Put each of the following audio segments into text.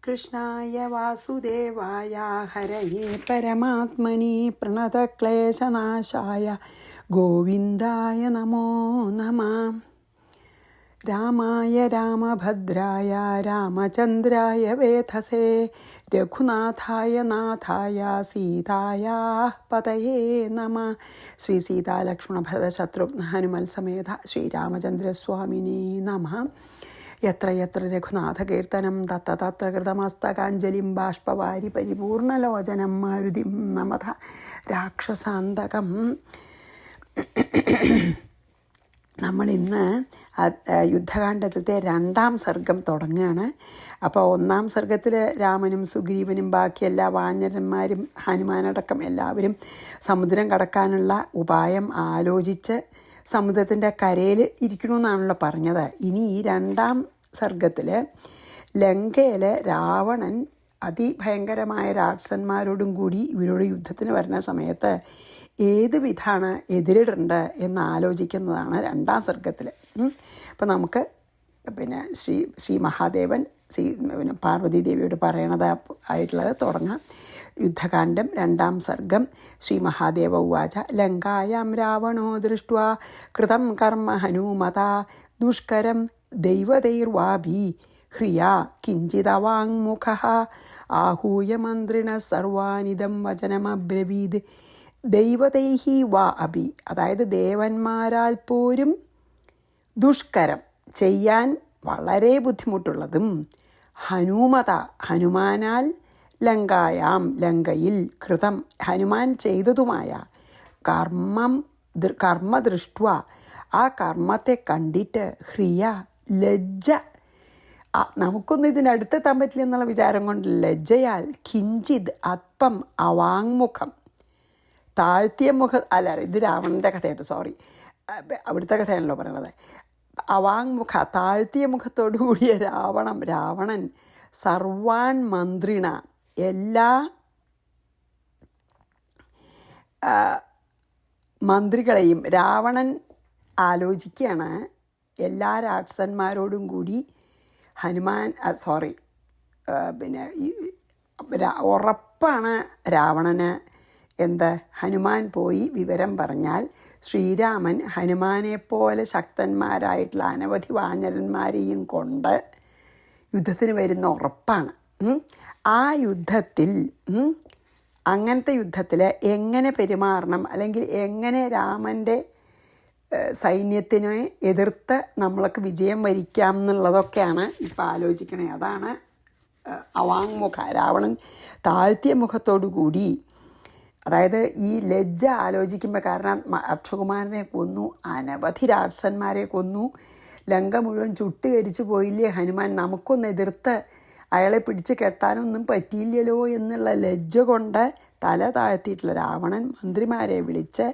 കൃഷ്ണായ വാസുദേവായ ഹരയേ പരമാത്മനി പ്രണതക്ലേശനാശായ ഗോവിന്ദായ നമോ നമഃ. രാമായ രാമഭദ്രായ രാമചന്ദ്രായ വേധസേ രഘുനാഥായ നാഥായ സീതായ പതയേ നമഃ. ശ്രീ സീതാലക്ഷ്മണ ഭരത ശത്രുഘ്ന ഹനുമൽ സമേത ശ്രീരാമചന്ദ്രസ്വാമിനേ നമഃ. യത്ര യത്ര രഘുനാഥകീർത്തനം തത്ര തത്ര കൃതമസ്തകാഞ്ജലിം ബാഷ്പവാരി പരിപൂർണലോചനം മാരുതിം നമത രാക്ഷസാന്തകം. നമ്മളിന്ന് യുദ്ധകാണ്ഡത്തിലത്തെ 2-ാം സർഗം തുടങ്ങുകയാണ്. അപ്പോൾ 1-ാം സർഗത്തിൽ രാമനും സുഗ്രീവനും ബാക്കി എല്ലാ വാനരന്മാരും ഹനുമാനടക്കം എല്ലാവരും സമുദ്രം കടക്കാനുള്ള ഉപായം ആലോചിച്ച് സമുദ്രത്തിൻ്റെ കരയിൽ ഇരിക്കണമെന്നാണല്ലോ പറഞ്ഞത്. ഇനി ഈ 2-ാം സർഗത്തിൽ ലങ്കയിൽ രാവണൻ അതിഭയങ്കരമായ രാക്ഷസന്മാരോടും കൂടി ഇവരോട് യുദ്ധത്തിന് വരുന്ന സമയത്ത് ഏത് വിധമാണ് എതിരിടേണ്ടത് എന്ന് ആലോചിക്കുന്നതാണ് 2-ാം സർഗത്തിൽ. അപ്പം നമുക്ക് ശ്രീ മഹാദേവൻ പാർവതീദേവിയോട് പറയണത് ആയിട്ടുള്ളത് തുടങ്ങാം. യുദ്ധകാണ്ഡം 2-ാം സർഗം. ശ്രീ മഹാദേവ ഉവാച ലങ്കായാം രാവണോ ദൃഷ്ട്വാ കൃതം കർമ്മ ഹനുമത ദുഷ്കരം ദൈവതൈർവാഭി ഹ്രിയാ കിഞ്ചിതവാങ്മുഖഃ ആഹൂയ മന്ത്രിണ സർവാനിദം വചനമബ്രവീത് ദൈവതൈഹി വാ അഭി. അതായത് ദേവന്മാരാൽ പോരും ദുഷ്കരം ചെയ്യാൻ വളരെ ബുദ്ധിമുട്ടുള്ളതും ഹനുമത ഹനുമാനാൽ ലങ്കായാം ലങ്കയിൽ കൃതം ഹനുമാൻ ചെയ്തതുമായ കർമ്മ ദൃഷ്ട്വ ആ കർമ്മത്തെ കണ്ടിട്ട് ഹ്രിയ ലജ്ജ, നമുക്കൊന്നും ഇതിനടുത്തെത്താൻ പറ്റില്ല എന്നുള്ള വിചാരം കൊണ്ട് ലജ്ജയാൽ കിഞ്ചിത് അല്പം അവാങ്മുഖം താഴ്ത്തിയ ഇത് രാവണൻ്റെ കഥയായിട്ട്, സോറി അവിടുത്തെ കഥയാണല്ലോ പറയണത്. അവാങ്മുഖ താഴ്ത്തിയ മുഖത്തോടു കൂടിയ രാവണൻ സർവാൻ മന്ത്രിണ എല്ലാ മന്ത്രികളെയും രാവണൻ ആലോചിക്കുകയാണ്. എല്ലാ രാക്ഷസന്മാരോടും കൂടി ഉറപ്പാണ് രാവണന് ഹനുമാൻ പോയി വിവരം പറഞ്ഞാൽ ശ്രീരാമൻ ഹനുമാനെപ്പോലെ ശക്തന്മാരായിട്ടുള്ള അനവധി വാനരന്മാരെയും കൊണ്ട് യുദ്ധത്തിന് വരുന്ന ഉറപ്പാണ്. ആ യുദ്ധത്തിൽ അങ്ങനത്തെ യുദ്ധത്തിൽ എങ്ങനെ പെരുമാറണം, അല്ലെങ്കിൽ എങ്ങനെ രാമൻ്റെ സൈന്യത്തിനെ എതിർത്ത് നമ്മൾക്ക് വിജയം വരിക്കാം എന്നുള്ളതൊക്കെയാണ് ഇപ്പോൾ ആലോചിക്കണേ. അതാണ് അവാങ്മുഖ രാവണൻ താഴ്ത്തിയ മുഖത്തോടു കൂടി, അതായത് ഈ ലജ്ജ ആലോചിക്കുമ്പോൾ, കാരണം അക്ഷകുമാരനെ കൊന്നു, അനവധി രാക്ഷസന്മാരെ കൊന്നു, ലങ്ക മുഴുവൻ ചുട്ടുകരിച്ചു പോയില്ലേ ഹനുമാൻ, നമുക്കൊന്ന് എതിർത്ത് അയാളെ പിടിച്ച് കെട്ടാനൊന്നും പറ്റിയില്ലല്ലോ എന്നുള്ള ലജ്ജ കൊണ്ട് തല താഴ്ത്തിയിട്ടുള്ള രാവണൻ മന്ത്രിമാരെ വിളിച്ച്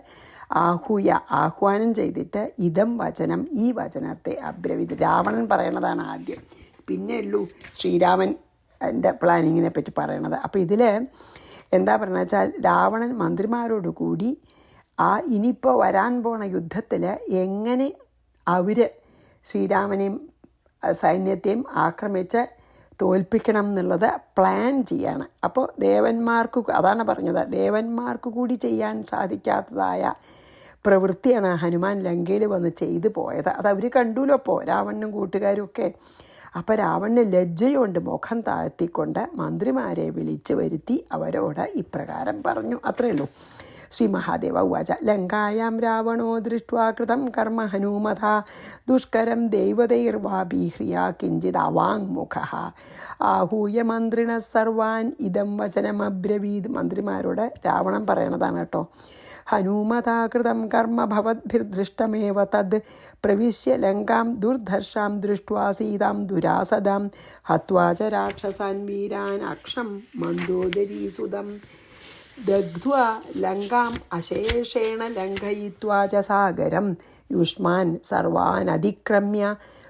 ആഹ്വാനം ചെയ്തിട്ട് ഇതം വചനം, ഈ വചനത്തെ അബ്രവീത്, രാവണൻ പറയണതാണ് ആദ്യം, പിന്നെ ഉള്ളൂ ശ്രീരാമൻ എൻ്റെ പ്ലാനിങ്ങിനെ പറ്റി പറയണത്. അപ്പോൾ ഇതിൽ എന്താ പറയുക വെച്ചാൽ രാവണൻ മന്ത്രിമാരോട് കൂടി ഇനിയിപ്പോൾ വരാൻ പോണ യുദ്ധത്തിൽ എങ്ങനെ അവർ ശ്രീരാമനെയും സൈന്യത്തെയും ആക്രമിച്ച് തോൽപ്പിക്കണം എന്നുള്ളത് പ്ലാൻ ചെയ്യാണ്. അപ്പോൾ അതാണ് പറഞ്ഞത്, ദേവന്മാർക്ക് കൂടി ചെയ്യാൻ സാധിക്കാത്തതായ പ്രവൃത്തിയാണ് ഹനുമാൻ ലങ്കയിൽ വന്ന് ചെയ്തു പോയത്. അത് അവർ കണ്ടുല്ലോ ഇപ്പോൾ രാവണനും കൂട്ടുകാരും ഒക്കെ. അപ്പോൾ രാവണന് ലജ്ജയുണ്ട് മുഖം താഴ്ത്തിക്കൊണ്ട് മന്ത്രിമാരെ വിളിച്ചു വരുത്തി അവരോട് ഇപ്രകാരം പറഞ്ഞു. അത്രയേ ഉള്ളൂ. ശ്രീ മഹാദേവ ഉവാച ലങ്കായാം രാവണോ ദൃഷ്ട്വാ കൃതം കർമ്മ ഹനുമത ദുഷ്കരം ദൈവതൈർവാഭി ഹ്രിയാ കിഞ്ചിത് അവാങ്മുഖഃ ആഹൂയ മന്ത്രിണ സർവാൻ ഇതം വചനമബ്രവീത്. മന്ത്രിമാരോട് രാവണൻ പറയണതാണ് കേട്ടോ. ഹനുമതാ കൃതം കർമ്മ ഭവദ്ഭിർദൃഷ്ടമേവ തദ് പ്രവിശ്യ ലങ്കാം ദുർധർഷാം ദൃഷ്ട്വാ സീതാം ദുരാസദാം ഹത്വാ ച രാക്ഷസാൻ വീരാൻ അക്ഷം മന്ദോദരീസുതം ദഗ്ധ്വാ ലങ്കാം അശേഷേണ ലംഘയിത്വാ ച സാഗരം യുഷ്മാൻ സർവാൻ അതിക്രമ്യ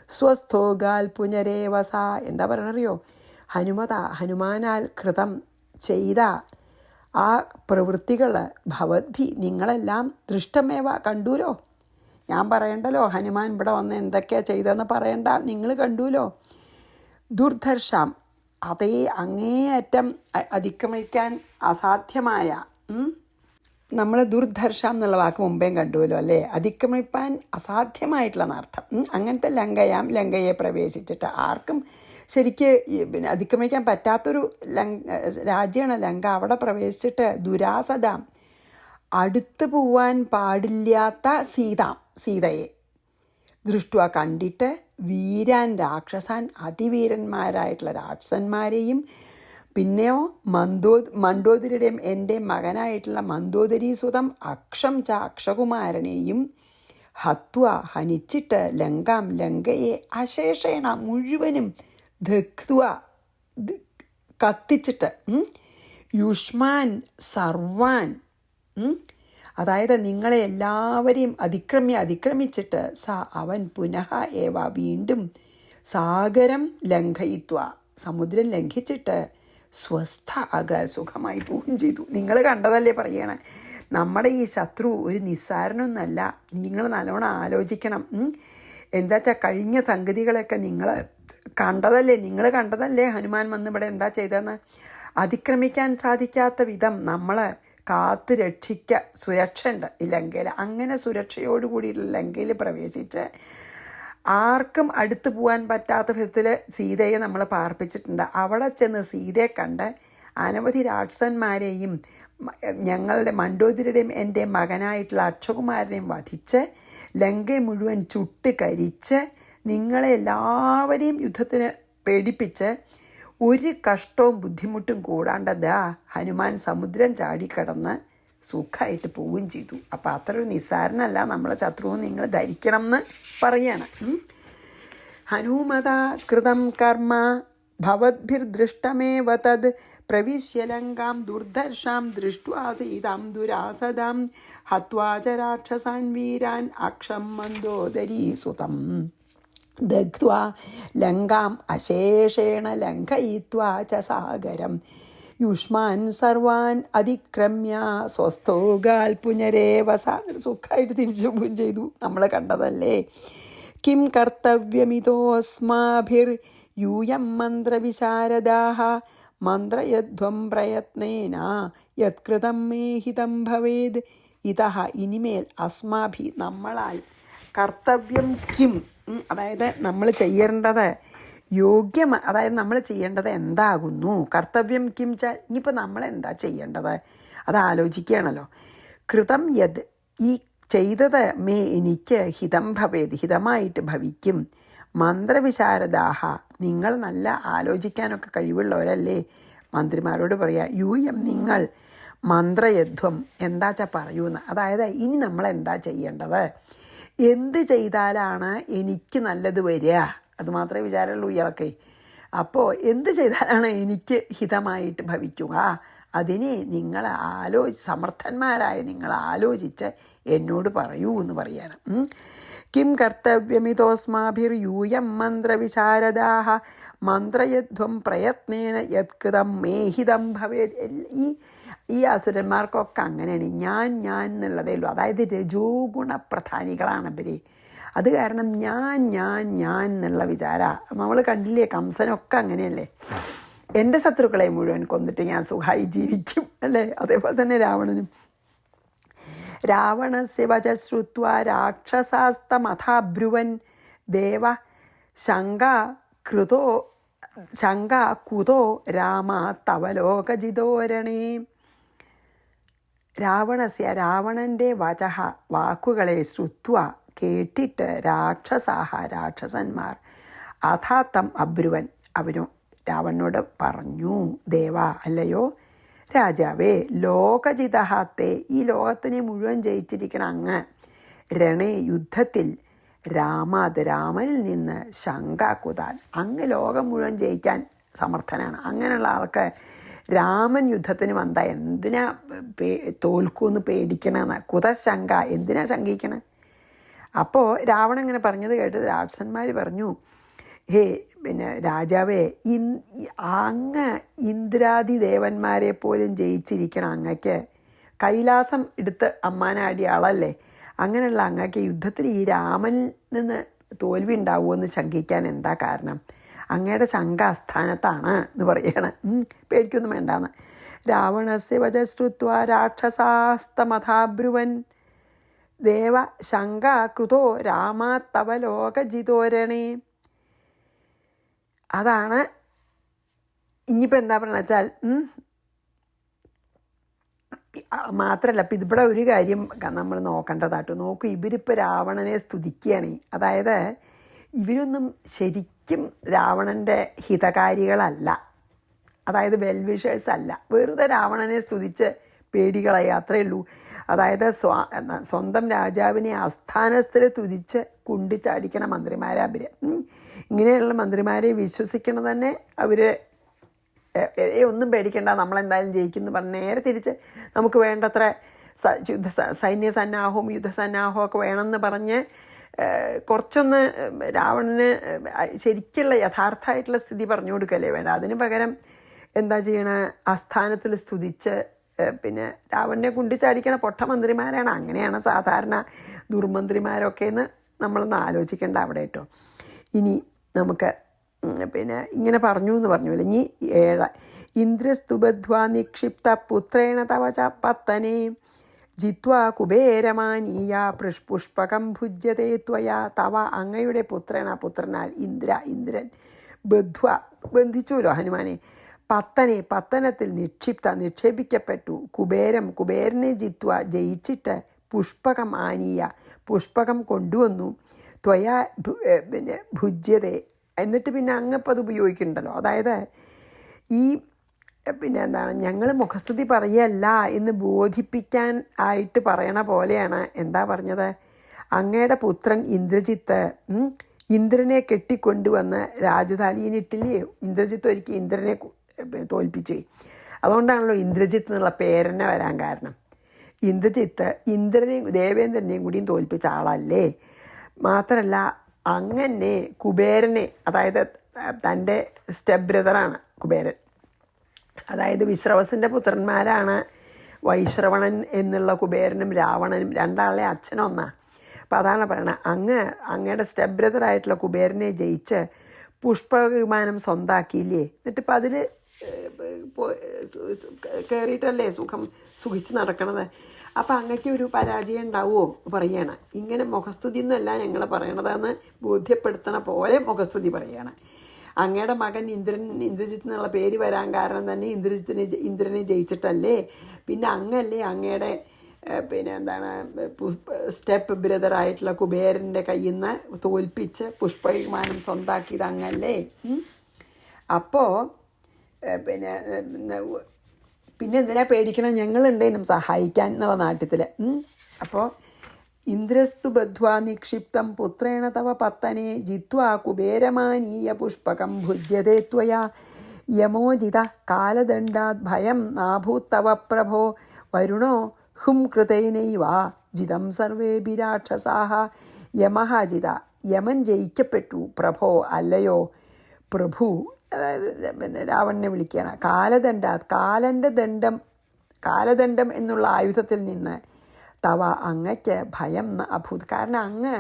സ്വസ്ഥോഗാൽ പുനരേവസ. എന്താ പറയണറിയോ? ഹനുമാനാൽ കൃതം ചെയ്ത ആ പ്രവൃത്തികൾ ഭവദ്ഭി നിങ്ങളെല്ലാം ദൃഷ്ടമേവ കണ്ടൂലോ. ഞാൻ പറയണ്ടല്ലോ ഹനുമാൻ ഇവിടെ വന്ന് എന്തൊക്കെയാണ് ചെയ്തതെന്ന് പറയണ്ട, നിങ്ങൾ കണ്ടൂലോ. ദുർധർഷാം അതേ അങ്ങേയറ്റം അതിക്രമിക്കാൻ അസാധ്യമായ, നമ്മൾ ദുർധർഷം എന്നുള്ള വാക്ക് മുമ്പേയും കണ്ടുവല്ലോ അല്ലേ, അതിക്രമിപ്പാൻ അസാധ്യമായിട്ടുള്ള അർത്ഥം. അങ്ങനത്തെ ലങ്കയെ പ്രവേശിച്ചിട്ട് ആർക്കും ശരിക്ക് പിന്നെ അതിക്രമിക്കാൻ പറ്റാത്തൊരു രാജ്യമാണ് ലങ്ക. അവിടെ പ്രവേശിച്ചിട്ട് ദുരാസദാം, അടുത്ത് പോവാൻ പാടില്ലാത്ത സീതയെ ദൃഷ്ടുവ കണ്ടിട്ട് വീരാൻ രാക്ഷസാൻ, അതിവീരന്മാരായിട്ടുള്ള രാക്ഷസന്മാരെയും പിന്നെയോ മണ്ഡോദരിയുടെയും എൻ്റെ മകനായിട്ടുള്ള മന്ദോദരീസുതം അക്ഷം അക്ഷകുമാരനെയും ഹത്വ ഹനിച്ചിട്ട് ലങ്കയെ അശേഷേണ മുഴുവനും ദഗ്ധ്വ കത്തിച്ചിട്ട് യുഷ്മാൻ സർവാൻ, അതായത് നിങ്ങളെ എല്ലാവരെയും അതിക്രമിച്ചിട്ട് അവൻ പുനഃ ഏവ വീണ്ടും സാഗരം ലംഘയിത്വ സമുദ്രം ലംഘിച്ചിട്ട് സ്വസ്ഥ സുഖമായി പോവുകയും ചെയ്തു. നിങ്ങൾ കണ്ടതല്ലേ പറയണേ, നമ്മുടെ ഈ ശത്രു ഒരു നിസ്സാരനൊന്നല്ല. നിങ്ങൾ നല്ലോണം ആലോചിക്കണം. എന്താ വെച്ചാൽ കഴിഞ്ഞ സംഗതികളൊക്കെ നിങ്ങൾ കണ്ടതല്ലേ ഹനുമാൻ വന്ന് ഇവിടെ എന്താ ചെയ്തതെന്ന്. അതിക്രമിക്കാൻ സാധിക്കാത്ത വിധം നമ്മൾ കാത്തു സുരക്ഷ ഉണ്ട് ഈ ലങ്കയിൽ. അങ്ങനെ സുരക്ഷയോടുകൂടിയിട്ടുള്ള ലങ്കയിൽ പ്രവേശിച്ച് ആർക്കും അടുത്ത് പോകാൻ പറ്റാത്ത വിധത്തിൽ സീതയെ നമ്മൾ പാർപ്പിച്ചിട്ടുണ്ട്. അവിടെ ചെന്ന് സീതയെ കണ്ട് അനവധി രാക്ഷസന്മാരെയും ഞങ്ങളുടെ മണ്ഡോദരിയുടെയും എൻ്റെ മകനായിട്ടുള്ള അക്ഷകുമാരനെയും വധിച്ച് ലങ്കയെ മുഴുവൻ ചുട്ട് കരിച്ച് നിങ്ങളെ എല്ലാവരെയും യുദ്ധത്തിന് പേടിപ്പിച്ച് ഒരു കഷ്ടവും ബുദ്ധിമുട്ടും കൂടാണ്ട് ഹനുമാൻ സമുദ്രം ചാടിക്കടന്ന് സുഖമായിട്ട് പോവുകയും ചെയ്തു. അപ്പോൾ അത്ര ഒരു നിസ്സാരനല്ല നമ്മളെ ശത്രുവും നിങ്ങൾ ധരിക്കണം എന്ന് പറയണം. ഹനുമത കൃതം കർമ്മ ഭവദ്ഭിർദൃഷ്ടമേവ തദ് പ്രവിശ്യ ലങ്കാം ദുർധർഷാം ദൃഷ്ട്വാ സീതാം ദുരാസദാം ഹത്വാ ച രാക്ഷസാൻ വീരാൻ അക്ഷം മന്ദോദരീസുതം ദഗ്ധ്വാ ലങ്കാം അശേഷേണ ലംഘയിത്വാ ച സാഗരം യുഷ്മാൻ സർവാൻ അതിക്രമ്യ സ്വസ്ഥോഗാൽ പുനരേവ സുഖമായിട്ട് തിരിച്ചു പോവുകയും ചെയ്തു. നമ്മൾ കണ്ടതല്ലേ. കിം കർത്തവ്യമിതോസ്മാഭിർ യൂയം മന്ത്രവിശാരദാഃ മന്ത്രയധ്വം പ്രയത്നേന യത്കൃതം മേ ഹിതം ഭവേദ്. ഇതഃ ഇനിമേൽ അസ്മാഭി നമ്മളാൽ കർത്തവ്യം കിം, അതായത് നമ്മൾ ചെയ്യേണ്ടത് അതായത് നമ്മൾ ചെയ്യേണ്ടത് എന്താകുന്നു. കർത്തവ്യം കിം ച, ഇനിയിപ്പോൾ നമ്മളെന്താ ചെയ്യേണ്ടത് അത് ആലോചിക്കുകയാണല്ലോ. കൃതം യത്, ഈ ചെയ്തത് മേ എനിക്ക് ഹിതം ഭവേത്, ഹിതമായിട്ട് ഭവിക്കും. മന്ത്രവിശാരദാഹ, നിങ്ങൾ നല്ല ആലോചിക്കാനൊക്കെ കഴിവുള്ളവരല്ലേ. മന്ത്രിമാരോട് പറയാ യൂയം നിങ്ങൾ മന്ത്രയധ്വം എന്താച്ചാ പറയൂന്ന്. അതായത് ഇനി നമ്മളെന്താ ചെയ്യേണ്ടത്, എന്ത് ചെയ്താലാണ് എനിക്ക് നല്ലത് വരിക, അതുമാത്രമേ വിചാരമുള്ളൂ ഇയാൾക്ക്. അപ്പോൾ എന്ത് ചെയ്താലാണ് എനിക്ക് ഹിതമായിട്ട് ഭവിക്കുക, അതിനെ നിങ്ങൾ സമർത്ഥന്മാരായ നിങ്ങൾ ആലോചിച്ച് എന്നോട് പറയൂ എന്ന് പറയാണ്. കിം കർത്തവ്യമിതോസ്മാഭിർയൂയം മന്ത്രവിശാരദാഃ മന്ത്രയധ്വം പ്രയത്നേന യത്കൃതം മേഹിതം ഭവേത്. ഈ അസുരന്മാർക്കൊക്കെ അങ്ങനെയാണ് ഞാൻ എന്നുള്ളതേ ഉള്ളൂ. അതായത് രജോ ഗുണപ്രധാനികളാണ് ഇവർ. അത് കാരണം ഞാൻ എന്നുള്ള വിചാര. നമ്മൾ കണ്ടില്ലേ കംസനൊക്കെ അങ്ങനെയല്ലേ, എൻ്റെ ശത്രുക്കളെ മുഴുവൻ കൊന്നിട്ട് ഞാൻ സുഖമായി ജീവിക്കും അല്ലേ. അതേപോലെ തന്നെ രാവണനും. രാവണസ്യ വച ശ്രുത്വാ രാക്ഷസാസ്തമഥാബ്രുവൻ ദേവ ശങ്കാ കുതോ രാമ തവ ലോകജിതോരണേ. രാവണൻ്റെ വചഃ വാക്കുകളെ ശ്രുത്വ കേട്ടിട്ട് രാക്ഷസന്മാർ അഥാത്തം അബ്രുവൻ അവരും രാവണനോട് പറഞ്ഞു, ദേവ അല്ലയോ രാജാവേ, ലോകജിതഹത്തെ ഈ ലോകത്തിനെ മുഴുവൻ ജയിച്ചിരിക്കണം അങ്ങ്, രണേ യുദ്ധത്തിൽ രാമനിൽ നിന്ന് ശങ്ക കുതാൻ, അങ്ങ് ലോകം മുഴുവൻ ജയിക്കാൻ സമർത്ഥനാണ്. അങ്ങനെയുള്ള ആൾക്ക് രാമൻ യുദ്ധത്തിന് വന്നാൽ എന്തിനാ തോൽക്കൂന്ന് പേടിക്കണമെന്ന്, കുതശങ്ക, എന്തിനാ ശങ്കിക്കണേ. അപ്പോൾ രാവണൻ ഇങ്ങനെ പറഞ്ഞത് കേട്ട് രാക്ഷസന്മാർ പറഞ്ഞു, രാജാവേ, അങ്ങ് ഇന്ദ്രാദി ദേവന്മാരെ പോലും ജയിച്ചിരിക്കണം അങ്ങക്ക്, കൈലാസം എടുത്ത് അമ്മാനാടിയ ആളല്ലേ, അങ്ങനെയുള്ള അങ്ങക്ക് യുദ്ധത്തിൽ ഈ രാമനിൽ നിന്ന് തോൽവി ഉണ്ടാവുമെന്ന് ശങ്കിക്കാൻ എന്താ കാരണം? അങ്ങയുടെ ശങ്ക അസ്ഥാനത്താണ് എന്ന് പറയാണ്. പേടിക്കൊന്നും വേണ്ടാന്ന്. രാവണസ്യ വചശ്രുത്വ രാക്ഷസാസ്തമഥാബ്രുവൻ ദേവ ശങ്ക കൃതോ രാമാത്തവ ലോകജിതോരണേ. അതാണ് ഇനിയിപ്പോൾ എന്താ പറയുക വെച്ചാൽ, മാത്രമല്ല ഇപ്പം ഇതിവിടെ ഒരു കാര്യം നമ്മൾ നോക്കേണ്ടതാട്ടോ. നോക്കൂ, ഇവരിപ്പോൾ രാവണനെ സ്തുതിക്കുകയാണ്. അതായത് ഇവരൊന്നും ശരിക്കും രാവണൻ്റെ ഹിതകാരികളല്ല, അതായത് വെൽവിഷേഴ്സ് അല്ല. വെറുതെ രാവണനെ സ്തുതിച്ച് പേടികളെ അത്രയേ ഉള്ളൂ. അതായത് സ്വന്തം രാജാവിനെ ആസ്ഥാനസ്ഥരെ തുതിച്ച് കുണ്ടിച്ചാടിക്കണ മന്ത്രിമാരെ അവർ. ഇങ്ങനെയുള്ള മന്ത്രിമാരെ വിശ്വസിക്കണം തന്നെ അവർ. ഒന്നും പേടിക്കേണ്ട, നമ്മളെന്തായാലും ജയിക്കുമെന്ന് പറഞ്ഞ് നേരെ തിരിച്ച് നമുക്ക് വേണ്ടത്ര സൈന്യസന്നാഹവും യുദ്ധസന്നാഹവും ഒക്കെ വേണമെന്ന് പറഞ്ഞ് കുറച്ചൊന്ന് രാവണന് ശരിക്കുള്ള യഥാർത്ഥമായിട്ടുള്ള സ്ഥിതി പറഞ്ഞു കൊടുക്കല്ലേ വേണ്ട. അതിന് പകരം എന്താ ചെയ്യണ, ആസ്ഥാനത്തിൽ സ്തുതിച്ച് പിന്നെ രാവണനെ കുണ്ടിച്ചാടിക്കണ പൊട്ട മന്ത്രിമാരാണ്. അങ്ങനെയാണ് സാധാരണ ദുർമന്ത്രിമാരൊക്കെ എന്ന് നമ്മളൊന്ന് ആലോചിക്കേണ്ട അവിടെ കേട്ടോ. ഇനി നമുക്ക് പിന്നെ ഇങ്ങനെ പറഞ്ഞു എന്ന് പറഞ്ഞില്ല. ഇനി 7 ഇന്ദ്രസ്തുബദ്ധ്വാ നിക്ഷിപ്ത പുത്രേണ തവ ച പത്തനേ ജിത്വാ കുബേരമാനീയ പുഷ്പകം ഭുജ്യതേ ത്വയാ. തവ അങ്ങയുടെ പുത്രനാൽ ഇന്ദ്രൻ ബന്ധിച്ചുല്ലോ ഹനുമാനെ. പത്തനത്തിൽ നിക്ഷേപിക്കപ്പെട്ടു. കുബേരനെ ജിത്വ ജയിച്ചിട്ട് പുഷ്പകം ആനീയ പുഷ്പകം കൊണ്ടുവന്നു. ത്വയാ പിന്നെ ഭുജ്യതേ, എന്നിട്ട് പിന്നെ അങ്ങപ്പം അത് ഉപയോഗിക്കുന്നുണ്ടല്ലോ. അതായത് ഈ പിന്നെ എന്താണ്, ഞങ്ങൾ മുഖസ്തുതി പറയല്ല എന്ന് ബോധിപ്പിക്കാൻ ആയിട്ട് പറയണ പോലെയാണ്. എന്താ പറഞ്ഞത്, അങ്ങയുടെ പുത്രൻ ഇന്ദ്രജിത്ത് ഇന്ദ്രനെ കെട്ടിക്കൊണ്ടുവന്ന് രാജധാനിയിലിട്ടില്ലേ. ഇന്ദ്രജിത്ത് ഒരിക്കൽ ഇന്ദ്രനെ തോൽപ്പിച്ചു. അതുകൊണ്ടാണല്ലോ ഇന്ദ്രജിത്ത് എന്നുള്ള പേരെന്നെ വരാൻ കാരണം. ഇന്ദ്രജിത്ത് ഇന്ദ്രനെയും ദേവേന്ദ്രനെയും കൂടിയും തോൽപ്പിച്ച ആളല്ലേ. മാത്രമല്ല അങ്ങനെ കുബേരനെ, അതായത് തൻ്റെ സ്റ്റെപ്പ് ബ്രദറാണ് കുബേരൻ, അതായത് വിശ്രവസിൻ്റെ പുത്രന്മാരാണ് വൈശ്രവണൻ എന്നുള്ള കുബേരനും രാവണനും. രണ്ടാളെ അച്ഛനൊന്നാണ്. അപ്പം അതാണ് പറയണത്, അങ്ങയുടെ സ്റ്റെപ്പ് ബ്രദറായിട്ടുള്ള കുബേരനെ ജയിച്ച് പുഷ്പവിമാനം സ്വന്താക്കിയില്ലേ. എന്നിട്ടിപ്പോൾ അതിൽ കയറിയിട്ടല്ലേ സുഖിച്ച് നടക്കണത്. അപ്പം അങ്ങക്ക് ഒരു പരാജയം ഉണ്ടാവുമോ പറയുകയാണ്. ഇങ്ങനെ മുഖസ്തുതി എന്നല്ല ഞങ്ങൾ പറയണതെന്ന് ബോധ്യപ്പെടുത്തണ പോലെ മുഖസ്തുതി പറയുകയാണ്. അങ്ങയുടെ മകൻ ഇന്ദ്രജിത്ത് എന്നുള്ള പേര് വരാൻ കാരണം തന്നെ ഇന്ദ്രനെ ജയിച്ചിട്ടല്ലേ. പിന്നെ അങ്ങല്ലേ അങ്ങയുടെ പിന്നെ എന്താണ് സ്റ്റെപ്പ് ബ്രദറായിട്ടുള്ള കുബേരൻ്റെ കയ്യിൽ നിന്ന് തോൽപ്പിച്ച് പുഷ്പവിമാനം സ്വന്താക്കിയത് അങ്ങല്ലേ. അപ്പോൾ പിന്നെ എന്തിനാ പേടിക്കണം, ഞങ്ങളുണ്ടേനും സഹായിക്കാൻ എന്നുള്ള നാട്യത്തിൽ. അപ്പോൾ ഇന്ദ്രസ്തു ബദ്ധ്വാ നിക്ഷിപ്തം പുത്രേണ തവ പത്തനെ ജിത്വാ കുബേരമാനീയ പുഷ്പകം ഭുജ്യതേ ത്വയാ യമോജിത കാലദണ്ഡാത് ഭയം നാഭൂത്തവ പ്രഭോ വരുണോ ഹും കൃതേനൈവ ജിതം സർവേഭി രാക്ഷസാഹ. യമഹ ജിത, യമൻ ജയിക്കപ്പെട്ടു. പ്രഭോ അല്ലയോ പ്രഭു, അതായത് പിന്നെ രാവണനെ വിളിക്കുകയാണ്. കാലദണ്ഡം എന്നുള്ള ആയുധത്തിൽ നിന്ന് തവ അങ്ങയ്ക്ക് ഭയം അഭൂത്. കാരണം അങ്ങ്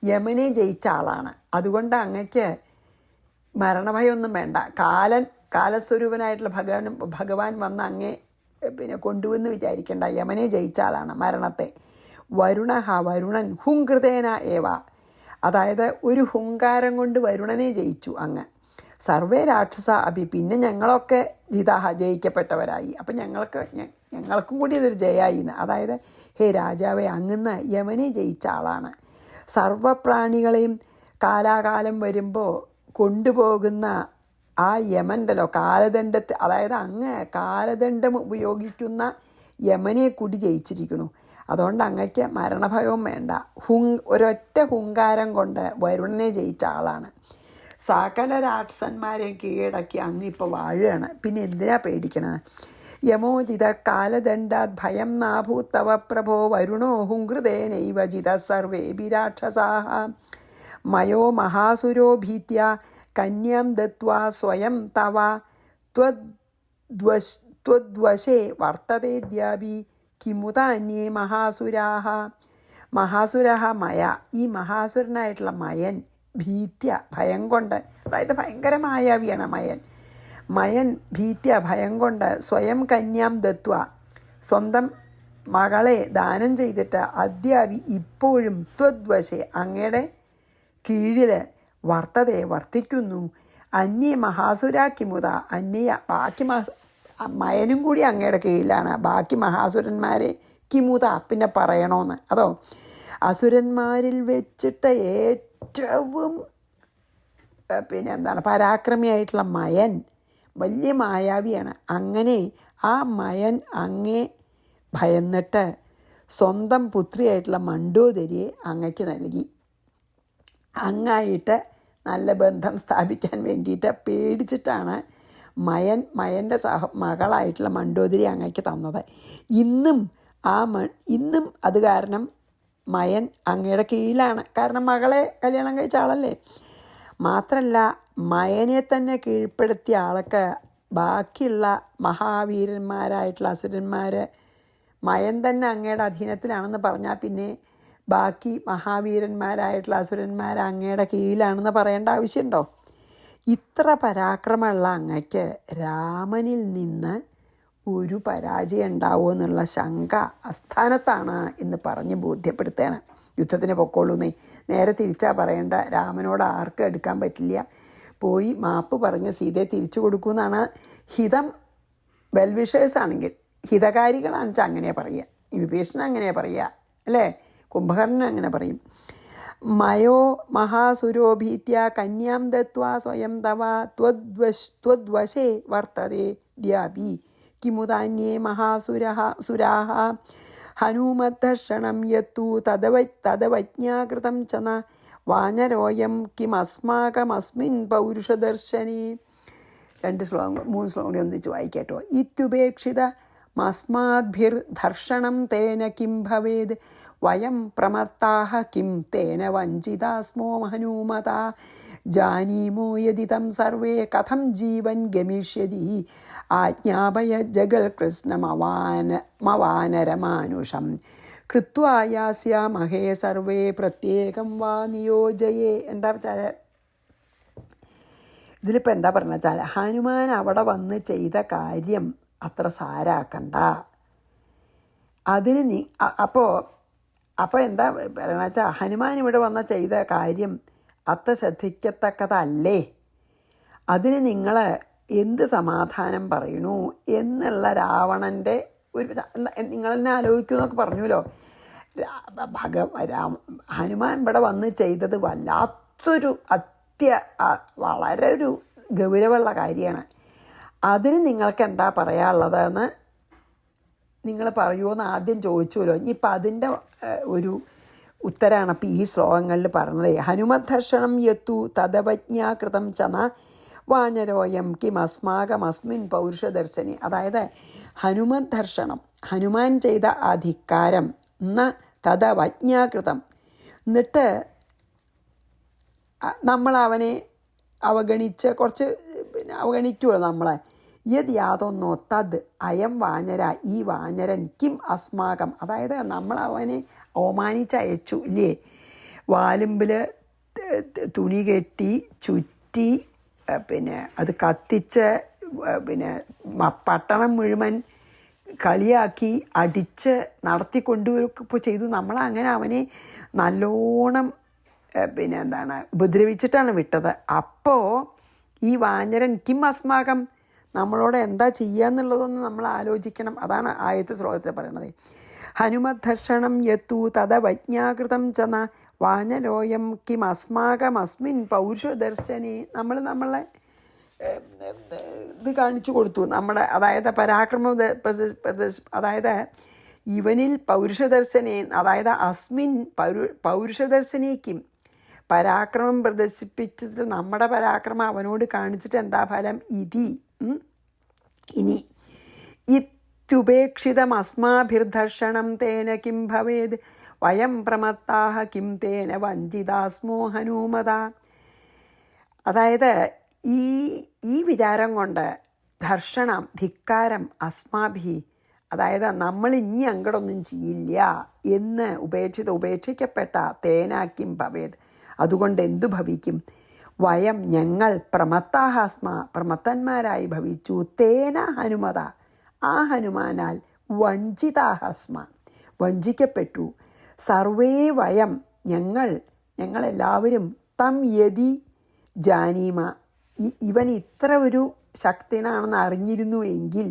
യമനെ ജയിച്ച ആളാണ്. അതുകൊണ്ട് അങ്ങയ്ക്ക് മരണഭയമൊന്നും വേണ്ട. കാലസ്വരൂപനായിട്ടുള്ള ഭഗവാൻ വന്ന് അങ്ങേ പിന്നെ കൊണ്ടുവന്ന് വിചാരിക്കേണ്ട. യമനെ ജയിച്ച ആളാണ് മരണത്തെ. വരുണൻ ഹുങ്കൃതേന ഏവ, അതായത് ഒരു ഹുങ്കാരം കൊണ്ട് വരുണനെ ജയിച്ചു അങ്ങ്. സർവേ രാക്ഷസ അഭി, പിന്നെ ഞങ്ങളൊക്കെ ജയിക്കപ്പെട്ടവരായി. അപ്പം ഞങ്ങൾക്കും കൂടി ഇതൊരു ജയമായി. അതായത് ഹേ രാജാവെ, അങ്ങന്ന് യമനെ ജയിച്ച ആളാണ്. സർവപ്രാണികളെയും കാലാകാലം വരുമ്പോൾ കൊണ്ടുപോകുന്ന ആ യമൻ്റെല്ലോ കാലദണ്ഡത്തെ, അതായത് അങ്ങ് കാലദണ്ഡം ഉപയോഗിക്കുന്ന യമനെ കൂടി ജയിച്ചിരിക്കുന്നു. അതുകൊണ്ട് അങ്ങയ്ക്ക് മരണഭയവും വേണ്ട. ഒരൊറ്റ ഹുങ്കാരം കൊണ്ട് വരുണനെ ജയിച്ച ആളാണ്. സകല രാക്ഷസന്മാരെയും കീഴടക്കി അങ്ങ് ഇപ്പോൾ വാഴുകയാണ്. പിന്നെ എന്തിനാ പേടിക്കണത്? യമോജിത കാലദണ്ഡാത് ഭയം നാഭൂത്തവ പ്രഭോ വരുണോ ഹുങ്കൃതേനൈവ ജിത സർവേഭി രാക്ഷസാഹ. മയോ മഹാസുരോ ഭീത്യ കന്യാം ദത്വാ സ്വയം തവ ത്വദ്വശേ വർത്തതേദ്യാപി കിമുതാന്യേ മഹാസുരാഹ. മഹാസുരഹ മയ, ഈ മഹാസുരനായിട്ടുള്ള മയൻ ഭീത്യ ഭയം കൊണ്ട്, അതായത് ഭയങ്കര മായാവിയാണ് മയൻ ഭീത്യ ഭയം കൊണ്ട് സ്വയം കന്യാം ദത്വ സ്വന്തം മകളെ ദാനം ചെയ്തിട്ട് അദ്യാവി ഇപ്പോഴും ത്വദ്വശേ അങ്ങയുടെ കീഴിൽ വർത്തിക്കുന്നു. അന്യ മഹാസുരാക്കിമുത അന്യ ബാക്കി മയനും കൂടി അങ്ങയുടെ കീഴിലാണ്. ബാക്കി മഹാസുരന്മാരെ കിമുത പിന്നെ പറയണോന്ന്. അതോ അസുരന്മാരിൽ വെച്ചിട്ട് ഏറ്റവും പരാക്രമിയായിട്ടുള്ള മയൻ വലിയ മായാവിയാണ്. അങ്ങനെ ആ മയൻ അങ്ങേ ഭയന്നിട്ട് സ്വന്തം പുത്രിയായിട്ടുള്ള മണ്ഡോദരിയെ അങ്ങയ്ക്ക് നൽകി. അങ്ങായിട്ട് നല്ല ബന്ധം സ്ഥാപിക്കാൻ വേണ്ടിയിട്ട് പേടിച്ചിട്ടാണ് മയൻ്റെ മകളായിട്ടുള്ള മണ്ഡോദരി അങ്ങയ്ക്ക് തന്നത്. ഇന്നും അത് കാരണം മയൻ അങ്ങയുടെ കീഴിലാണ്. കാരണം മകളെ കല്യാണം കഴിച്ച ആളല്ലേ. മാത്രമല്ല മയനെ തന്നെ കീഴ്പ്പെടുത്തിയ ആൾക്ക് ബാക്കിയുള്ള മഹാവീരന്മാരായിട്ടുള്ള അസുരന്മാർ മയൻ തന്നെ അങ്ങയുടെ അധീനത്തിലാണെന്ന് പറഞ്ഞാൽ പിന്നെ ബാക്കി മഹാവീരന്മാരായിട്ടുള്ള അസുരന്മാർ അങ്ങയുടെ കീഴിലാണെന്ന് പറയേണ്ട ആവശ്യമുണ്ടോ? ഇത്ര പരാക്രമമുള്ള അങ്ങയ്ക്ക് രാമനിൽ നിന്ന് ഒരു പരാജയം ഉണ്ടാവുമോ എന്നുള്ള ശങ്ക അസ്ഥാനത്താണ് എന്ന് പറഞ്ഞ് ബോധ്യപ്പെടുത്തുകയാണ്. യുദ്ധത്തിന് പൊക്കോളൂന്നേ, നേരെ തിരിച്ചാ പറയേണ്ട, രാമനോട് ആർക്കും എടുക്കാൻ പറ്റില്ല, പോയി മാപ്പ് പറഞ്ഞ് സീതയെ തിരിച്ചു കൊടുക്കുമെന്നാണ് ഹിതം. വെൽവിഷേഴ്സാണെങ്കിൽ, ഹിതകാരികളാണെന്ന് വെച്ചാൽ അങ്ങനെ പറയുക. വിഭീഷണൻ അങ്ങനെ പറയുക അല്ലേ, കുംഭകർണൻ അങ്ങനെ പറയും. മയോ മഹാസുരോഭീത്യ കന്യാം ദത്വാ സ്വയം തവ ത്വദ്വശേ വർത്തതേ ദ്യാപി കിമുദാന്യേ സുരാഹ ഹനുമദ്ദർശനം യത്തു തദവജ്ഞാകൃതം ച ന വാനരോയം കിമസ്മാകമസ്മിൻ പൗരുഷദർശനേ. 3 ശ്ലോകം കൂടി ഒന്നിച്ച് വായിക്കാട്ടോ. ഇത്യുപേക്ഷിത മസ്മാദ്ഭിർദർശനം തേന കിം ഭവേത് വയം പ്രമത്താഹ കിം തേന വഞ്ചിതാസ്മോ ഹനൂമത ജാനീമോ യദിതം സർവേ കഥം ജീവൻ ഗമിഷ്യതി ആജ്ഞാപയ ജഗൽ കൃഷ്ണമവാനരമാനുഷം കൃത്വായാസ്യാമഹേ സർവേ പ്രത്യേകം വാ നിയോജയേ. എന്താ വെച്ചാൽ ഇതിലിപ്പോൾ എന്താ പറഞ്ഞ വെച്ചാൽ ഹനുമാൻ അവിടെ വന്ന് ചെയ്ത കാര്യം അത്ര സാരാക്കണ്ട. അതിന് അപ്പോൾ എന്താ പറയണ വെച്ചാൽ ഹനുമാൻ ഇവിടെ വന്ന ചെയ്ത കാര്യം അത്ര ശ്രദ്ധിക്കത്തക്കതല്ലേ, അതിന് നിങ്ങൾ എന്ത് സമാധാനം പറയണു എന്നുള്ള രാവണൻ്റെ ഒരു നിങ്ങൾ തന്നെ ആലോചിക്കുമെന്നൊക്കെ പറഞ്ഞല്ലോ. ഹനുമാൻ ഇവിടെ വന്ന് ചെയ്തത് വല്ലാത്തൊരു വളരെ ഒരു ഗൗരവമുള്ള കാര്യമാണ്. അതിന് നിങ്ങൾക്ക് എന്താ പറയാനുള്ളതെന്ന് നിങ്ങൾ പറയുമോയെന്ന് ആദ്യം ചോദിച്ചുല്ലോ. ഇനിയിപ്പോൾ അതിൻ്റെ ഒരു ഉത്തരമാണ് ഇപ്പോൾ ഈ ശ്ലോകങ്ങളിൽ പറഞ്ഞത്. ഹനുമദ്ദർശനം യത്തു തദവജ്ഞാകൃതം ചന വാനരോയം കിമസ്മാകമസ്മിൻ പൗരുഷദർശനി. അതായത് ഹനുമദ്ദർശനം, ഹനുമാൻ ചെയ്ത ആ ധിക്കാരം, തദവജ്ഞാകൃതം, എന്നിട്ട് നമ്മൾ അവനെ അവഗണിച്ച് കുറച്ച് അവഗണിക്കുമല്ലോ നമ്മളെ. യത് യാതൊന്നോ തത് അയം വാനര, ഈ വാനരൻ കിം അസ്മാകം, അതായത് നമ്മൾ അവനെ അവമാനിച്ചയച്ചു ഇല്ലേ. വാലുമ്പിൽ തുണി കെട്ടി ചുറ്റി അത് കത്തിച്ച് പട്ടണം മുഴുവൻ കളിയാക്കി അടിച്ച് നടത്തിക്കൊണ്ടുവരികയൊക്കെ ചെയ്തു. നമ്മളങ്ങനെ അവനെ നല്ലോണം ഉപദ്രവിച്ചിട്ടാണ് വിട്ടത്. അപ്പോൾ ഈ വാനരൻ കിം അസ്മാകം, നമ്മളോട് എന്താ ചെയ്യുക എന്നുള്ളതൊന്ന് നമ്മൾ ആലോചിക്കണം. അതാണ് ആദ്യത്തെ ശ്ലോകത്തിൽ പറയണത്. ഹനുമദ്ദർശനം യത്തു തദവജ്ഞാകൃതം ചന വാനരോയം കിം അസ്മാകമസ്മിൻ പൗരുഷദർശനെ. നമ്മളെ ഇത് കാണിച്ചു കൊടുത്തു, നമ്മുടെ അതായത് പരാക്രമം, അതായത് ഇവനിൽ പൗരുഷദർശനെ, അതായത് അസ്മിൻ പൗരുഷദർശനേക്കും പരാക്രമം പ്രദർശിപ്പിച്ചിട്ട് നമ്മുടെ പരാക്രമം അവനോട് കാണിച്ചിട്ട് എന്താ ഫലം? ഇനി ഇത്യുപേക്ഷിതമസ്മാഭിർദർശനം തേന കിം ഭവേത് വയം പ്രമത്താഹ കിം തേന വഞ്ചിതാസ്മോ ഹനുമത. അതായത് ഈ വിചാരം കൊണ്ട് ദർശനം, ധിക്കാരം, അസ്മാഭി, അതായത് നമ്മൾ ഇനി അങ്ങടൊന്നും ചെയ്യില്ല എന്ന് ഉപേക്ഷിക്കപ്പെട്ട തേന കിം ഭവേത്, അതുകൊണ്ട് എന്തു ഭവിക്കും? വയം ഞങ്ങൾ പ്രമത്താഹാസ്മ പ്രമത്തന്മാരായി ഭവിച്ചു. തേന ഹനുമത ആ ഹനുമാനാൽ വഞ്ചിതാഹസ്മ വഞ്ചിക്കപ്പെട്ടു. സർവേ വയം ഞങ്ങളെല്ലാവരും തം യതി ജാനീമ ഇവൻ ഇത്ര ഒരു ശക്തനാണെന്ന് അറിഞ്ഞിരുന്നു എങ്കിൽ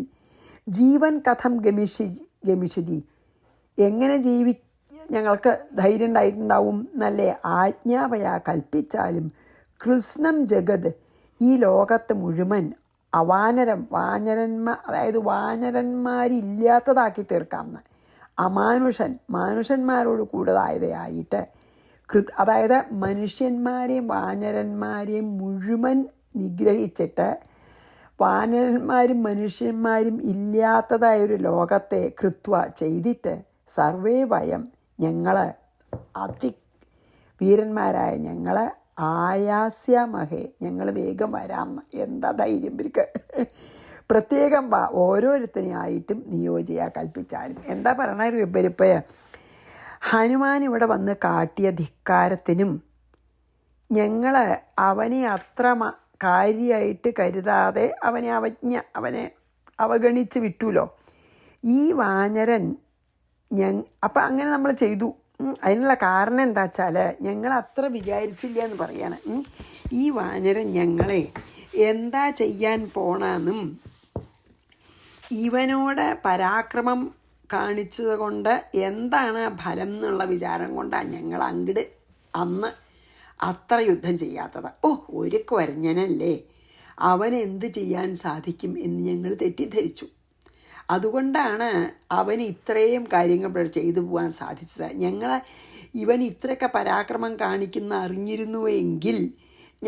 ജീവൻ കഥം ഗമിഷതി എങ്ങനെ ഞങ്ങൾക്ക് ധൈര്യം ഉണ്ടായിട്ടുണ്ടാവും എന്നല്ലേ? ആജ്ഞാപയ കൽപ്പിച്ചാലും കൃഷ്ണം ജഗത് ഈ ലോകത്ത് മുഴുവൻ അതായത് വാനരന്മാരില്ലാത്തതാക്കി തീർക്കാമെന്ന്. മാനുഷന്മാരോട് കൂടുതലായതായിട്ട് അതായത് മനുഷ്യന്മാരെയും വാനരന്മാരെയും മുഴുവൻ നിഗ്രഹിച്ചിട്ട് വാനരന്മാരും മനുഷ്യന്മാരും ഇല്ലാത്തതായൊരു ലോകത്തെ കൃത്വ ചെയ്തിട്ട് സർവേ വയം വീരന്മാരായ ആയാസ്യമഹേ വേഗം വരാം. എന്താ ധൈര്യം ഇവർക്ക്! പ്രത്യേകം ഓരോരുത്തരെയായിട്ടും നിയോജിയാ കൽപ്പിച്ചാലും. എന്താ പറയണ ഇവരിപ്പോൾ ഹനുമാൻ ഇവിടെ വന്ന് കാട്ടിയ ധിക്കാരത്തിനും അവനെ അത്ര കാര്യമായിട്ട് കരുതാതെ അവനെ അവഗണിച്ച് വിട്ടുല്ലോ ഈ വാനരൻ. അപ്പം അങ്ങനെ നമ്മൾ ചെയ്തു. അതിനുള്ള കാരണം എന്താ വെച്ചാൽ ഞങ്ങൾ അത്ര വിചാരിച്ചില്ല എന്ന് പറയാണ്. ഈ വാനരൻ ഞങ്ങളെ എന്താ ചെയ്യാൻ പോണെന്നും ഇവനോട് പരാക്രമം കാണിച്ചത് കൊണ്ട് എന്താണ് ഫലം എന്നുള്ള വിചാരം കൊണ്ടാണ് ഞങ്ങൾ അന്ന് അത്ര യുദ്ധം ചെയ്യാത്തത്. ഒരു കൊരഞ്ഞനല്ലേ, അവനെന്ത് ചെയ്യാൻ സാധിക്കും എന്ന് ഞങ്ങൾ തെറ്റിദ്ധരിച്ചു. അതുകൊണ്ടാണ് അവന് ഇത്രയും കാര്യങ്ങൾ ചെയ്തു പോകാൻ സാധിച്ചത്. ഇവൻ ഇത്രയൊക്കെ പരാക്രമം കാണിക്കുന്ന അറിഞ്ഞിരുന്നുവെങ്കിൽ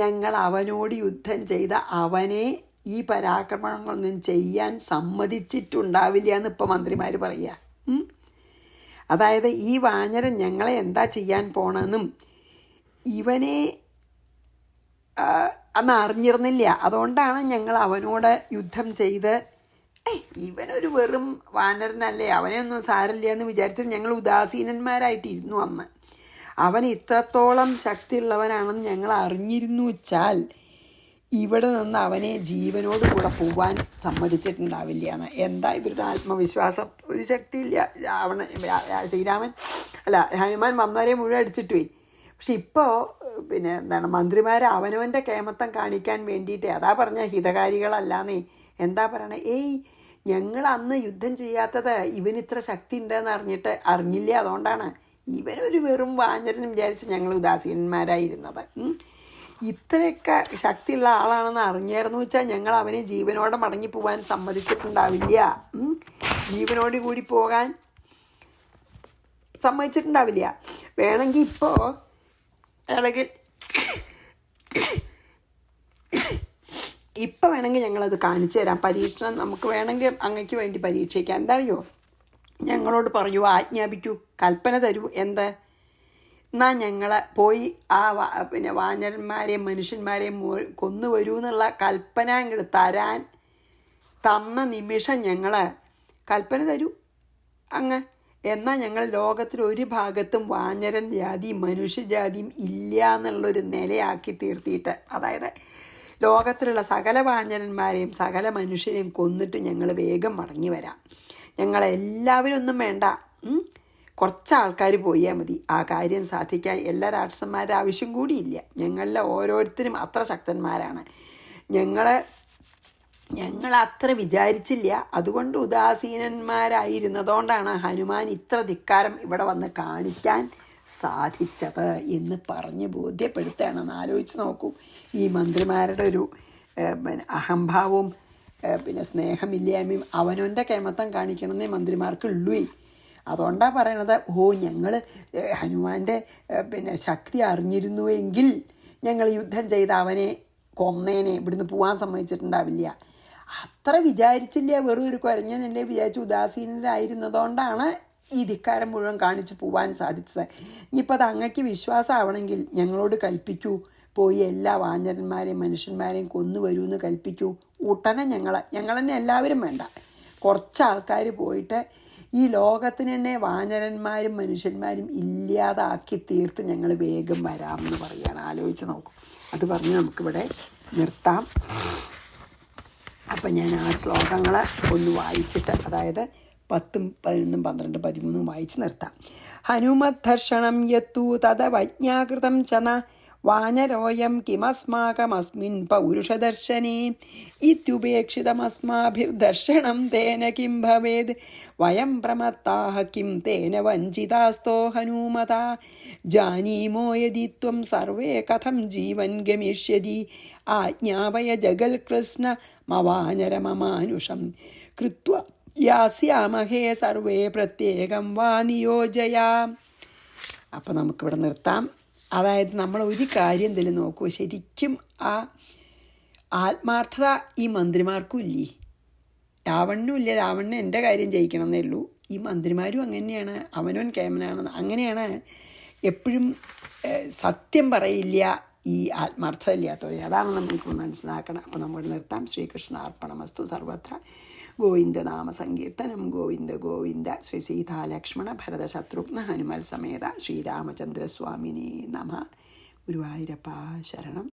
ഞങ്ങൾ അവനോട് യുദ്ധം ചെയ്ത അവനെ ഈ പരാക്രമങ്ങളൊന്നും ചെയ്യാൻ സമ്മതിച്ചിട്ടുണ്ടാവില്ല എന്ന് ഇപ്പം മന്ത്രിമാർ പറയുക. അതായത് ഈ വാനരൻ ഞങ്ങളെ എന്താ ചെയ്യാൻ പോണെന്നും ഇവനെ അന്ന് അറിഞ്ഞിരുന്നില്ല. അതുകൊണ്ടാണ് ഞങ്ങൾ അവനോട് യുദ്ധം ചെയ്ത് ഇവനൊരു വെറും വാനരനല്ലേ, അവനെയൊന്നും സാരമില്ല എന്ന് വിചാരിച്ചിട്ട് ഞങ്ങൾ ഉദാസീനന്മാരായിട്ടിരുന്നു അന്ന്. അവൻ ഇത്രത്തോളം ശക്തിയുള്ളവനാണെന്ന് ഞങ്ങൾ അറിഞ്ഞിരുന്നു വെച്ചാൽ ഇവിടെ നിന്ന് അവനെ ജീവനോട് കൂടെ പോവാൻ സമ്മതിച്ചിട്ടുണ്ടാവില്ല എന്ന്. എന്താ ഇവരുടെ ആത്മവിശ്വാസം! ഒരു ശക്തിയില്ല. ഹനുമാൻ വന്നവരെ മുഴുവൻ അടിച്ചിട്ട് പോയി. പക്ഷെ ഇപ്പോൾ മന്ത്രിമാർ അവനവൻ്റെ കേമത്തം കാണിക്കാൻ വേണ്ടിയിട്ട് അതാ പറഞ്ഞ ഹിതകാരികളല്ലാന്നേ. എന്താ പറയണേ? ഞങ്ങൾ അന്ന് യുദ്ധം ചെയ്യാത്തത് ഇവനിത്ര ശക്തി ഉണ്ടെന്ന് അറിഞ്ഞില്ല. അതുകൊണ്ടാണ് ഇവനൊരു വെറും വാനരൻ വിചാരിച്ച് ഞങ്ങൾ ഉദാസീനന്മാരായിരുന്നത്. ഇത്രയൊക്കെ ശക്തിയുള്ള ആളാണെന്ന് അറിഞ്ഞായിരുന്നു വെച്ചാൽ ഞങ്ങൾ അവനെ ജീവനോടെ മടങ്ങിപ്പോവാൻ സമ്മതിച്ചിട്ടുണ്ടാവില്ല. ജീവനോട് കൂടി പോകാൻ സമ്മതിച്ചിട്ടുണ്ടാവില്ല. വേണമെങ്കിൽ വേണമെങ്കിൽ ഞങ്ങളത് കാണിച്ചു തരാം. പരീക്ഷണം നമുക്ക് വേണമെങ്കിൽ അങ്ങയ്ക്ക് വേണ്ടി പരീക്ഷിക്കാം. എന്താ അറിയോ? ഞങ്ങളോട് പറയൂ, ആജ്ഞാപിക്കൂ, കൽപ്പന തരൂ. എന്ത്? എന്നാൽ ഞങ്ങൾ പോയി വാനരന്മാരെയും മനുഷ്യന്മാരെയും കൊന്നുവരൂ എന്നുള്ള കൽപ്പന അങ്ങോട്ട് തന്ന നിമിഷം ഞങ്ങൾ കൽപ്പന തരൂ എന്നാൽ ഞങ്ങൾ ലോകത്തിലൊരു ഭാഗത്തും വാനരൻ ജാതിയും മനുഷ്യജാതിയും ഇല്ല എന്നുള്ളൊരു നിലയാക്കി തീർത്തിയിട്ട്, അതായത് ലോകത്തിലുള്ള സകല വാനരന്മാരെയും സകല മനുഷ്യരെയും കൊന്നിട്ട് ഞങ്ങൾ വേഗം മടങ്ങി വരാം. ഞങ്ങളെല്ലാവരും ഒന്നും വേണ്ട, കുറച്ച് ആൾക്കാർ പോയാൽ മതി. ആ കാര്യം സാധിക്കാൻ എല്ലാ രാക്ഷസന്മാരുടെ ആവശ്യം കൂടിയില്ല. ഞങ്ങളിലെ ഓരോരുത്തരും അത്ര ശക്തന്മാരാണ്. ഞങ്ങൾ അത്ര വിചാരിച്ചില്ല. അതുകൊണ്ട് ഉദാസീനന്മാരായിരുന്നതുകൊണ്ടാണ് ഹനുമാൻ ഇത്ര ധിക്കാരം ഇവിടെ വന്ന് കാണിക്കാൻ സാധിച്ചത് എന്ന് പറഞ്ഞ് ബോധ്യപ്പെടുത്തുകയാണെന്ന് ആലോചിച്ച് നോക്കൂ. ഈ മന്ത്രിമാരുടെ ഒരു അഹംഭാവവും സ്നേഹമില്ലായ്മയും അവനവൻ്റെ കേമത്തം കാണിക്കണമെന്നേ മന്ത്രിമാർക്കുള്ളൂ. അതുകൊണ്ടാണ് പറയണത്, ഞങ്ങൾ ഹനുമാൻ്റെ ശക്തി അറിഞ്ഞിരുന്നുവെങ്കിൽ ഞങ്ങൾ യുദ്ധം ചെയ്ത് അവനെ കൊന്നേനെ, ഇവിടുന്ന് പോകാൻ സമ്മതിച്ചിട്ടുണ്ടാവില്ല. അത്ര വിചാരിച്ചില്ല, വെറും ഒരു കുരഞ്ഞനല്ലേ വിചാരിച്ച് ഉദാസീനരായിരുന്നതുകൊണ്ടാണ് ഈ ധിക്കാരം മുഴുവൻ കാണിച്ച് പോവാൻ സാധിച്ചത്. ഇനിയിപ്പോൾ അത് അങ്ങക്ക് വിശ്വാസമാവണമെങ്കിൽ ഞങ്ങളോട് കൽപ്പിക്കൂ, പോയി എല്ലാ വാനരന്മാരെയും മനുഷ്യന്മാരെയും കൊന്നുവരൂ എന്ന് കൽപ്പിക്കൂ. ഉടനെ ഞങ്ങൾ തന്നെ എല്ലാവരും വേണ്ട, കുറച്ച് ആൾക്കാർ പോയിട്ട് ഈ ലോകത്തിന് തന്നെ വാനരന്മാരും മനുഷ്യന്മാരും ഇല്ലാതാക്കി തീർത്ത് ഞങ്ങൾ വേഗം വരാമെന്ന് പറയുകയാണ്. ആലോചിച്ച് നോക്കും. അത് പറഞ്ഞ് നമുക്കിവിടെ നിർത്താം. അപ്പം ഞാൻ ആ ശ്ലോകങ്ങൾ ഒന്ന് വായിച്ചിട്ട്, അതായത് 10, 11, 12, 13 വായിച്ച് നിർത്താം. ഹനുമദ്ധർഷണം യത്തു തദവജ്ഞാകൃതം ചന വാനരോയം കിമസ്മാകമസ്മിൻ പൗരുഷദർശനേ ഇത്യുപേക്ഷിതമസ്മാഭിർദർശനം തേന കിം ഭവേത് വയം പ്രമത്താഹ കിം തേന വഞ്ചിതാസ്തോ ഹനുമത ജാനീമോ യദി ത്വം സർവേ കഥം ജീവൻ ഗമിഷ്യതി ആജ്ഞാപയ ജഗൽകൃഷ്ണ മവാനരമമാനുഷം കൃത്വ യാസ്യാമഹേ സർവേ പ്രത്യേകം വാ നിയോജയാം. അപ്പം നമുക്കിവിടെ നിർത്താം. അതായത് നമ്മൾ ഒരു കാര്യം എന്തെങ്കിലും നോക്കൂ, ശരിക്കും ആ ആത്മാർത്ഥത ഈ മന്ത്രിമാർക്കും ഇല്ലേ? രാവണനും ഇല്ല. രാവണന് എൻ്റെ കാര്യം ജയിക്കണം എന്നേ ഉള്ളൂ. ഈ മന്ത്രിമാരും അങ്ങനെയാണ്, അവനവൻ കേമനാണെന്ന് അങ്ങനെയാണ്. എപ്പോഴും സത്യം പറയില്ല ഈ ആത്മാർത്ഥത ഇല്ലാത്തവരെ. അതാണ് നമുക്ക് മനസ്സിലാക്കണം. അപ്പോൾ നമ്മൾ നിർത്താം. ശ്രീകൃഷ്ണ അർപ്പണമസ്തു. സർവത്ര ഗോവിന്ദനാമ സങ്കീർത്തനം. ഗോവിന്ദ ഗോവിന്ദ. ശ്രീ സീതാലക്ഷ്മണ ഭരത ശത്രുഘ്ന ഹനുമൽ സമേത ശ്രീരാമചന്ദ്രസ്വാമിനേ നമഃ. ഗുരുവായൂരപ്പ ശരണം.